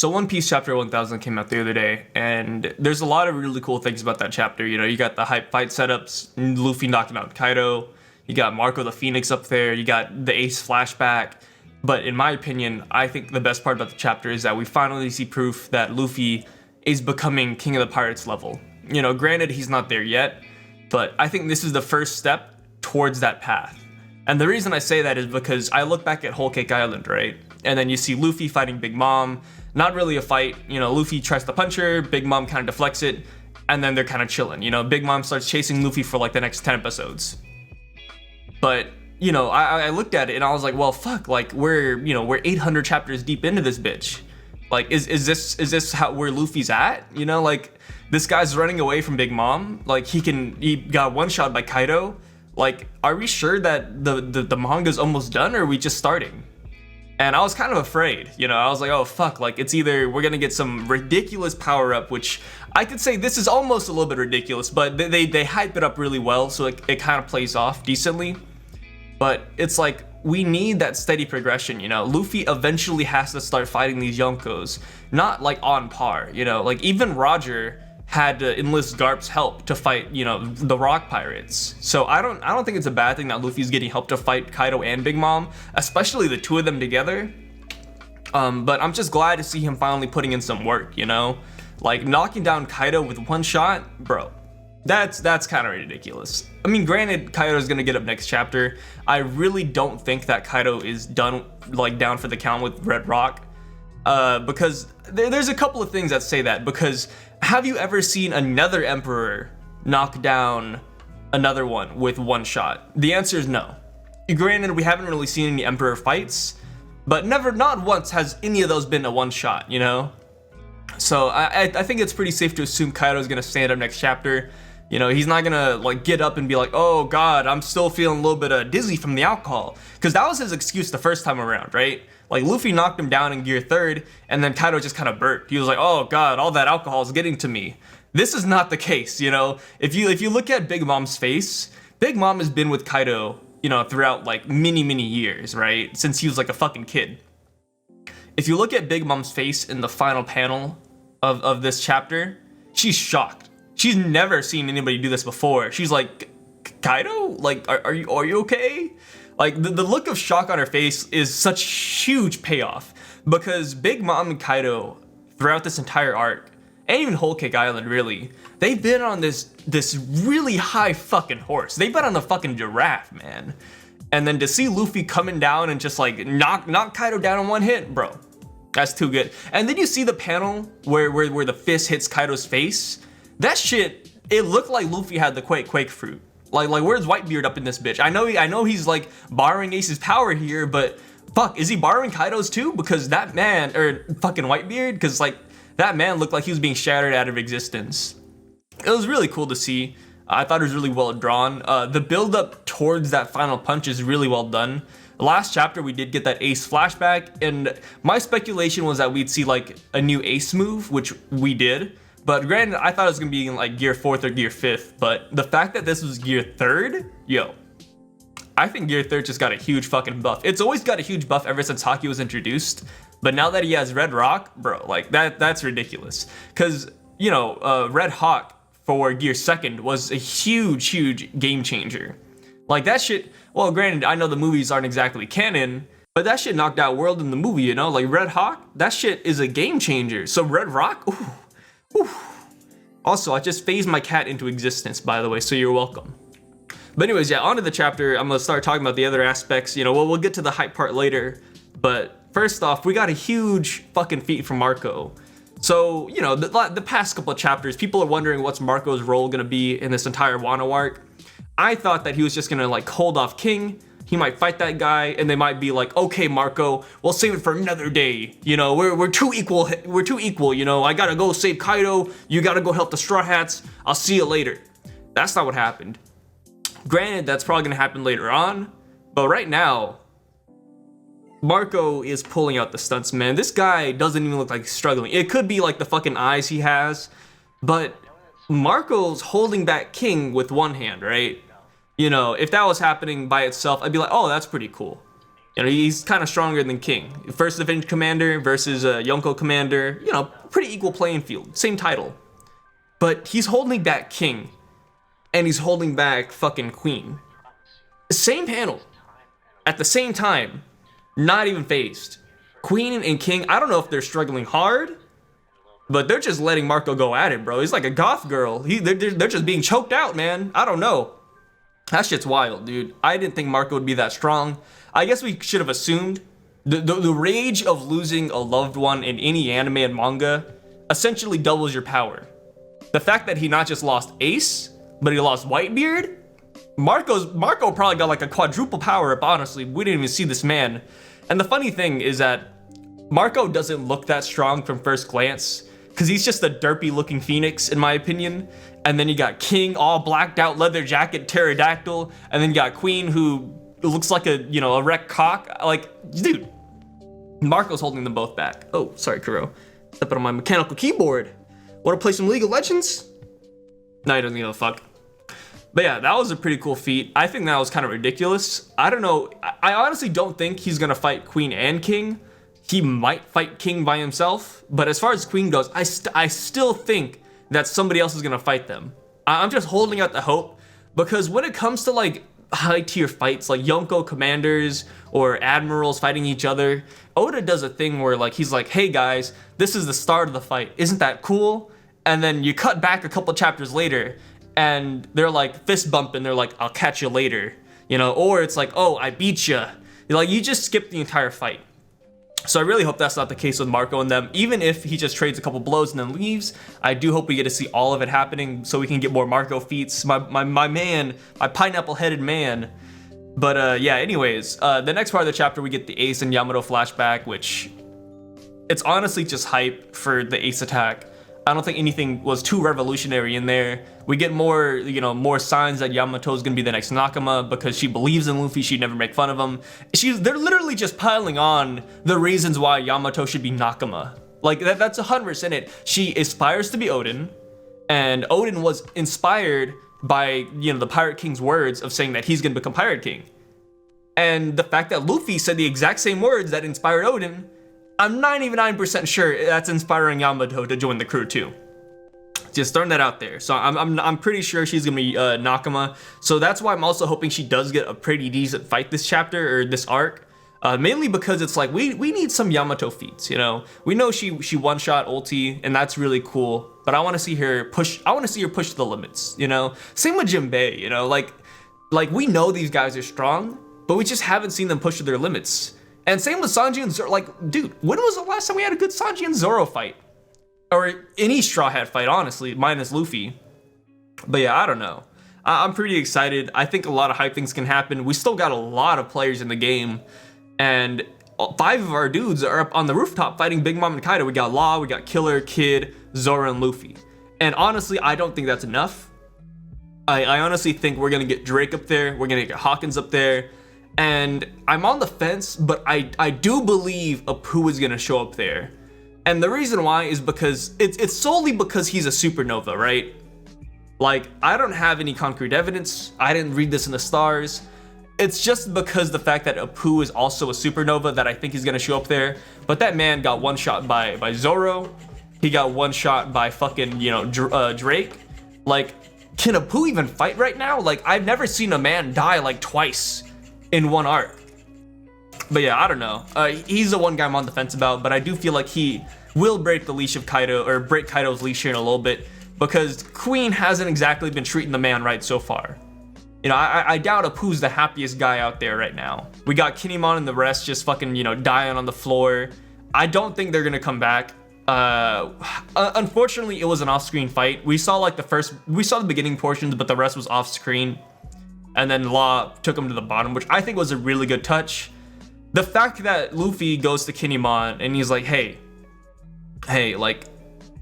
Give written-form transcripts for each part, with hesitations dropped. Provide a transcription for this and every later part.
So One Piece chapter 1000 came out the other day, and there's a lot of really cool things about that chapter. You know, you got the hype fight setups, Luffy knocking out Kaido, you got Marco the Phoenix up there, you got the Ace flashback. But in my opinion, I think the best part about the chapter is that we finally see proof that Luffy is becoming King of the Pirates level. You know, granted, he's not there yet, but I think this is the first step towards that path. And the reason I say that is because I look back at Whole Cake Island, right? And then you see Luffy fighting Big Mom. Not really a fight. You know, Luffy tries to punch her, Big Mom kind of deflects it, and then they're kind of chilling. You know, Big Mom starts chasing Luffy for like the next 10 episodes. But, you know, I looked at it and I was like, well, fuck, like we're 800 chapters deep into this bitch. Like, is this how where Luffy's at? You know, like this guy's running away from Big Mom. Like he got one shot by Kaido. Like, are we sure that the manga's almost done, or are we just starting? And I was kind of afraid, you know, I was like, oh fuck, like it's either we're gonna get some ridiculous power up, which I could say this is almost a little bit ridiculous, but they hype it up really well, so it kind of plays off decently. But it's like, we need that steady progression, you know. Luffy eventually has to start fighting these Yonkos, not like on par, you know, like even Roger had to enlist Garp's help to fight, you know, the Rock Pirates. So I don't think it's a bad thing that Luffy's getting help to fight Kaido and Big Mom, especially the two of them together. But I'm just glad to see him finally putting in some work, you know? Like knocking down Kaido with one shot, bro. That's kind of ridiculous. I mean, granted, Kaido's gonna get up next chapter. I really don't think that Kaido is done, like down for the count with Red Rock. Because there's a couple of things that say that, because have you ever seen another emperor knock down another one with one shot? The answer is no. Granted, we haven't really seen any emperor fights, but not once has any of those been a one shot, you know? So I think it's pretty safe to assume Kaido's gonna stand up next chapter. You know, he's not gonna like get up and be like, oh god, I'm still feeling a little bit dizzy from the alcohol. Because that was his excuse the first time around, right? Like Luffy knocked him down in Gear 3rd, and then Kaido just kind of burped. He was like, oh god, all that alcohol is getting to me. This is not the case, you know? If you look at Big Mom's face, Big Mom has been with Kaido, you know, throughout like many years, right? Since he was like a fucking kid. If you look at Big Mom's face in the final panel of this chapter, she's shocked. She's never seen anybody do this before. She's like, Kaido? Like, are you okay? Like, the look of shock on her face is such huge payoff, because Big Mom and Kaido, throughout this entire arc, and even Whole Cake Island, really, they've been on this really high fucking horse. They've been on the fucking giraffe, man. And then to see Luffy coming down and just like knock Kaido down in one hit, bro, that's too good. And then you see the panel where the fist hits Kaido's face. That shit, it looked like Luffy had the quake fruit. Like where's Whitebeard up in this bitch? I know he's like borrowing Ace's power here, but fuck, is he borrowing Kaido's too? Because that man, or fucking Whitebeard, because like that man looked like he was being shattered out of existence. It was really cool to see. I thought it was really well drawn. The build up towards that final punch is really well done. Last chapter we did get that Ace flashback, and my speculation was that we'd see like a new Ace move, which we did. But granted, I thought it was gonna be in like Gear 4th or Gear 5th, but the fact that this was Gear 3rd, yo, I think Gear 3rd just got a huge fucking buff. It's always got a huge buff ever since Haki was introduced, but now that he has Red Rock, bro, like that's ridiculous. Cause, you know, Red Hawk for Gear 2nd was a huge game changer. Like that shit, well, granted, I know the movies aren't exactly canon, but that shit knocked out World in the movie, you know? Like Red Hawk, that shit is a game changer. So Red Rock, ooh. Whew. Also, I just phased my cat into existence, by the way, so you're welcome. But anyways, yeah, on to the chapter. I'm gonna start talking about the other aspects. You know, we'll get to the hype part later. But first off, we got a huge fucking feat from Marco. So, you know, the past couple of chapters, people are wondering what's Marco's role gonna be in this entire Wano arc. I thought that he was just gonna like hold off King. He might fight that guy, and they might be like, okay, Marco, we'll save it for another day. You know, we're too equal, you know, I gotta go save Kaido, you gotta go help the Straw Hats, I'll see you later. That's not what happened. Granted, that's probably gonna happen later on, but right now, Marco is pulling out the stunts, man. This guy doesn't even look like he's struggling. It could be like the fucking eyes he has, but Marco's holding back King with one hand, right? You know, if that was happening by itself, I'd be like, oh, that's pretty cool. You know, he's kind of stronger than King. First Division Commander versus Yonko Commander. You know, pretty equal playing field. Same title. But he's holding back King. And he's holding back fucking Queen. Same panel. At the same time. Not even phased. Queen and King, I don't know if they're struggling hard. But they're just letting Marco go at it, bro. He's like a goth girl. They're just being choked out, man. I don't know. That shit's wild, dude. I didn't think Marco would be that strong. I guess we should have assumed the rage of losing a loved one in any anime and manga essentially doubles your power. The fact that he not just lost Ace, but he lost Whitebeard, Marco probably got like a quadruple power up, honestly. We didn't even see this man. And the funny thing is that Marco doesn't look that strong from first glance, because he's just a derpy looking phoenix, in my opinion. And then you got King, all blacked out, leather jacket, pterodactyl. And then you got Queen, who looks like a wrecked cock. Like, dude, Marco's holding them both back. Oh, sorry, Kuro. Stepping on my mechanical keyboard. Want to play some League of Legends? No, he doesn't give a fuck. But yeah, that was a pretty cool feat. I think that was kind of ridiculous. I don't know. I honestly don't think he's going to fight Queen and King. He might fight King by himself. But as far as Queen goes, I still think that somebody else is going to fight them. I'm just holding out the hope. Because when it comes to like high tier fights, like Yonko commanders or admirals fighting each other, Oda does a thing where like he's like, hey guys, this is the start of the fight. Isn't that cool? And then you cut back a couple chapters later and they're like fist bumping. They're like, I'll catch you later. You know, or it's like, oh, I beat you. Like, you just skipped the entire fight. So I really hope that's not the case with Marco and them. Even if he just trades a couple blows and then leaves, I do hope we get to see all of it happening so we can get more Marco feats. My man, my pineapple-headed man. But yeah, anyways, the next part of the chapter, we get the Ace and Yamato flashback, which it's honestly just hype for the Ace attack. I don't think anything was too revolutionary in there. We get more, more signs that Yamato's gonna be the next Nakama because she believes in Luffy. She'd never make fun of him. They're literally just piling on the reasons why Yamato should be Nakama. Like that's 100% it. She aspires to be Odin, and Odin was inspired by the Pirate King's words of saying that he's gonna become Pirate King. And the fact that Luffy said the exact same words that inspired Odin, I'm 99% sure that's inspiring Yamato to join the crew too. Just throwing that out there. So I'm pretty sure she's gonna be Nakama. So that's why I'm also hoping she does get a pretty decent fight this chapter or this arc. Mainly because it's like we need some Yamato feats. We know she one shot ulti and that's really cool. But I want to see her push. I want to see her push to the limits. Same with Jinbei. Like we know these guys are strong, but we just haven't seen them push to their limits. And same with Sanji and Zoro. Like, dude, when was the last time we had a good Sanji and Zoro fight? Or any Straw Hat fight, honestly, minus Luffy. But yeah, I don't know. I'm pretty excited. I think a lot of hype things can happen. We still got a lot of players in the game. And 5 of our dudes are up on the rooftop fighting Big Mom and Kaido. We got Law, we got Killer, Kid, Zoro, and Luffy. And honestly, I don't think that's enough. I honestly think we're going to get Drake up there. We're going to get Hawkins up there. And I'm on the fence, but I do believe Apu is gonna show up there. And the reason why is because it's solely because he's a supernova, right? Like, I don't have any concrete evidence. I didn't read this in the stars. It's just because the fact that Apu is also a supernova that I think he's gonna show up there. But that man got one shot by Zoro. He got one shot by fucking, Drake. Like, can Apu even fight right now? Like, I've never seen a man die like twice in one arc. But yeah, I don't know. He's the one guy I'm on the fence about, but I do feel like he will break the leash of Kaido, or break Kaido's leash here in a little bit, because Queen hasn't exactly been treating the man right so far. I doubt Apu's the happiest guy out there right now. We got Kinemon and the rest just fucking, dying on the floor. I don't think they're gonna come back. Unfortunately, it was an off-screen fight. We saw the beginning portions, but the rest was off-screen. And then Law took him to the bottom, which I think was a really good touch. The fact that Luffy goes to Kinemon and he's like, hey, like,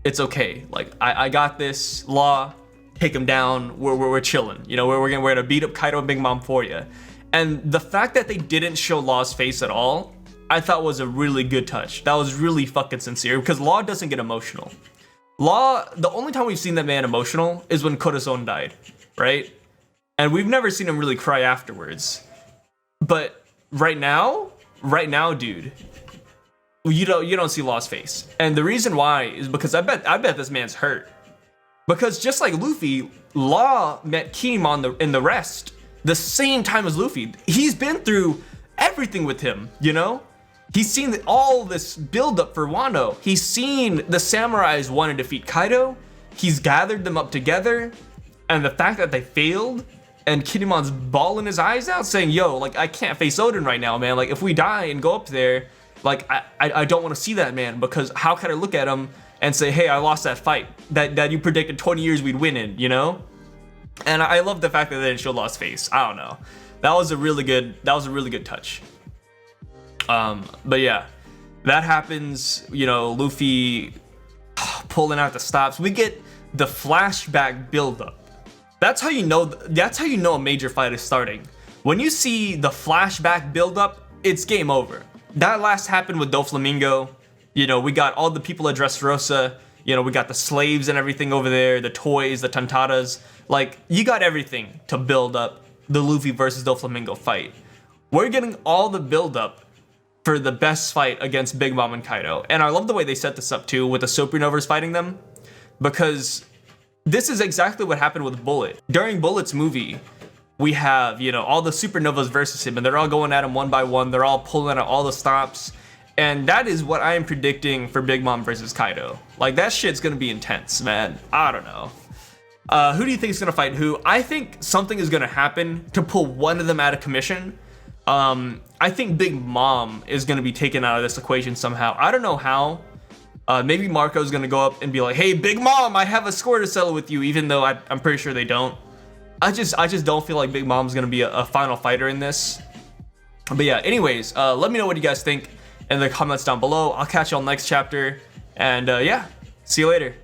it's okay. Like, I got this, Law, take him down, we're chilling. We're gonna beat up Kaido and Big Mom for you. And the fact that they didn't show Law's face at all, I thought was a really good touch. That was really fucking sincere, because Law doesn't get emotional. Law, the only time we've seen that man emotional is when Corazon died, right? And we've never seen him really cry afterwards. But right now, right now, dude, you don't see Law's face. And the reason why is because I bet this man's hurt. Because just like Luffy, Law met Kinemon in the rest the same time as Luffy. He's been through everything with him, you know? He's seen all this buildup for Wano. He's seen the samurais want to defeat Kaido. He's gathered them up together. And the fact that they failed, and Kinemon's bawling his eyes out saying, yo, like, I can't face Odin right now, man. Like, if we die and go up there, like, I don't want to see that man, because how can I look at him and say, hey, I lost that fight that you predicted 20 years we'd win in, you know? And I love the fact that they didn't show Law's face. I don't know. That was a really good touch. But yeah, that happens, you know, Luffy pulling out the stops. We get the flashback buildup. That's how you know a major fight is starting. When you see the flashback buildup, it's game over. That last happened with Doflamingo. You know, we got all the people at Dressrosa. You know, we got the slaves and everything over there, the toys, the tantatas. Like, you got everything to build up the Luffy versus Doflamingo fight. We're getting all the buildup for the best fight against Big Mom and Kaido. And I love the way they set this up too, with the supernovas fighting them, because this is exactly what happened with Bullet. During Bullet's movie, we have, you know, all the supernovas versus him, and they're all going at him one by one. They're all pulling out all the stops. And that is what I am predicting for Big Mom versus Kaido. Like, that shit's gonna be intense, man. I don't know. Who do you think is gonna fight who? I think something is gonna happen to pull one of them out of commission. I think Big Mom is gonna be taken out of this equation somehow. I don't know how. Maybe Marco's gonna go up and be like, hey, Big Mom, I have a score to settle with you, even though I'm pretty sure they don't. I just don't feel like Big Mom's gonna be a final fighter in this. But yeah, anyways, let me know what you guys think in the comments down below. I'll catch y'all next chapter, and yeah, see you later.